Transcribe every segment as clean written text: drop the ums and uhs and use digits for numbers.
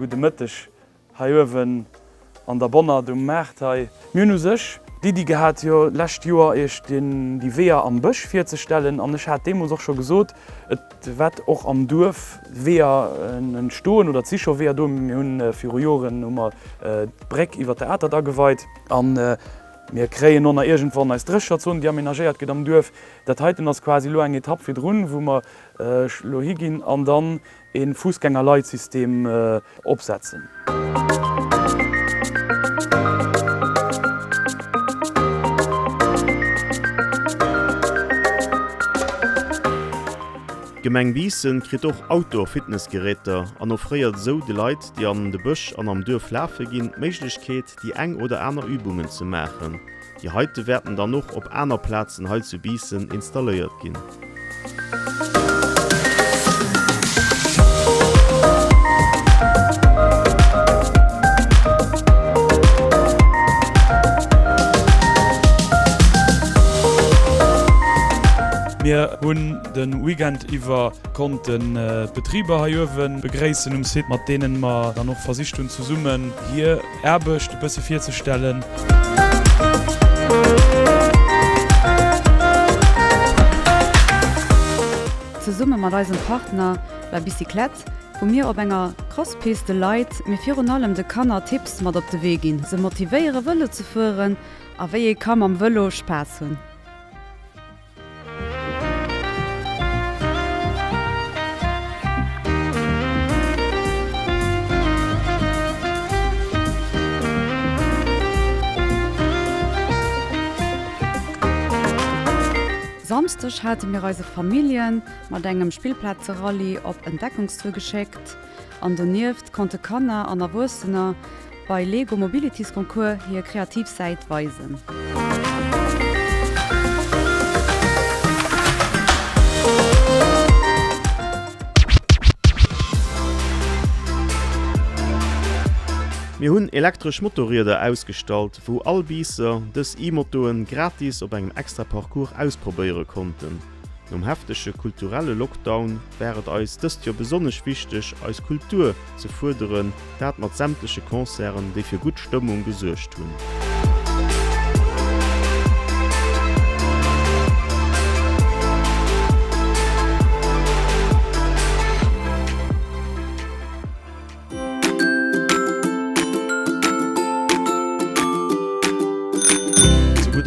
gute Mëttech hawen an der Bonner du Mäert Mün sech. Die gehat jo lächt Joer ech die Weer am Bëch fir ze stellen, an ech hat demo soch schon gesot, et wett och am Dorf Weer en Stoen oder Zicher weer do hunn fir Joren ummer Breck iwwer Theater da geweit an mir kreien nonner egent van als Drescher zon, die aménagéiert get am Dorf. Dat heiten ass quasi lo eng Etapp fir runn, wo man Lohigin an dann en Fußgängerleitsystem opsetzen. Gemeng Wiesen krit och Outdoor-Fitnessgeräter an offréiert so de Leiit, die an de Bëch an am Dörf läfe ginn Méiglechkeet, die eng oder aner Übungen ze machen. Die heute werden dann noch op aner Plätzen halt zu Wiesen installiert ginn. Wir hunn den Weekend iwwer konnten Betrieber hawen begréissen Sit mat denen ma dann noch versicht hun zu summen. Hier erbecht bësse fir ze stellen. Ze Summe mat eisen Partner la Bicyclette, wo mir op enger Crosspiste Leiit mir fir allem de Kanner Tipps mat op de Weg gin, se motivéiere Wëlle ze führen, aéi kam am Wëllo spaß hunn. Samstag hatte mir reise Familien mat engem Spielplatzerally op Entdeckungstour geschickt. An der Nift konnte Kanner an der Wurstener bei Lego Mobilities Konkurs hier Kreativseit weisen. Wir hunn elektrisch Motorräder ausgestalt, wo all Bieser des E-Motoren gratis op engem extra Parcours ausprobieren konnten. Nom heftesche kulturelle Lockdown wäret eis dëst jo besonnech wichtig als Kultur zu forderen, dat mat sämtliche Konzern, die fir gut Stimmung gesuercht hun.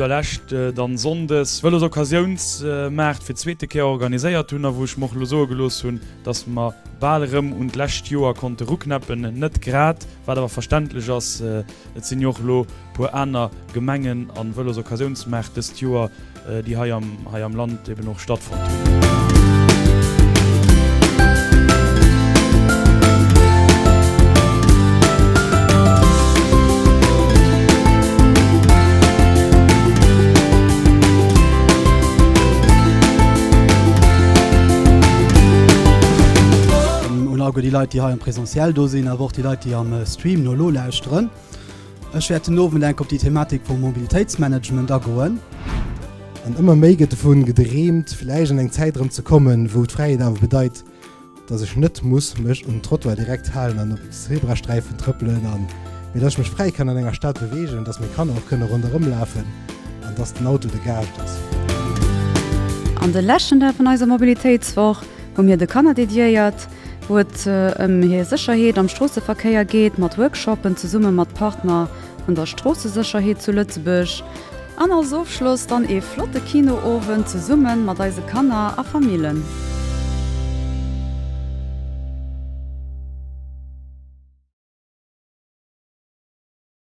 Lächt dann sondes wëlle Okkasiounsmäert fir zweete Keer organiséiert hunn, woch moch lo so gelos hunn, dats ma Balrem und Lächt Joer konnte rucknappen net grad, wat awer verständlich ass et sinn joch lo pu aner Gemengen an wëlle Okkasiounsmäert des Joer, die ha am Land eben noch stattfand. Die Leute, die ha präsentiell do sinn, awo die Leute, die am Stream no lo lächtren. Ech werd nowen enk op die Thematik vum Mobilitätsmanagement a goen. An immer méget vun gedreemt, vielleicht an eng Zeitraum zu kommen, wo d'Freiheit awer bedeit, dat ich net muss mech und Trottoir direkt halen an Zebrastreifen trüppeln an. Wie dats mech frei kann an enger Stadt bewegen, dats mir kann auch kënne rundherum laufen, an dats den Auto de Geld ist. An de Lächen vun eiser Mobilitätswoch, wo mir de Kanner dediiert, wo hier Sicherheet am Strasseverkeier geht, mat Workshoppen zu summe mat Partner und der Strassesicherheet zu Lützebüch. An als Aufschluss dann flotte Kinoowen zu summen mat deise Kanner a Familien.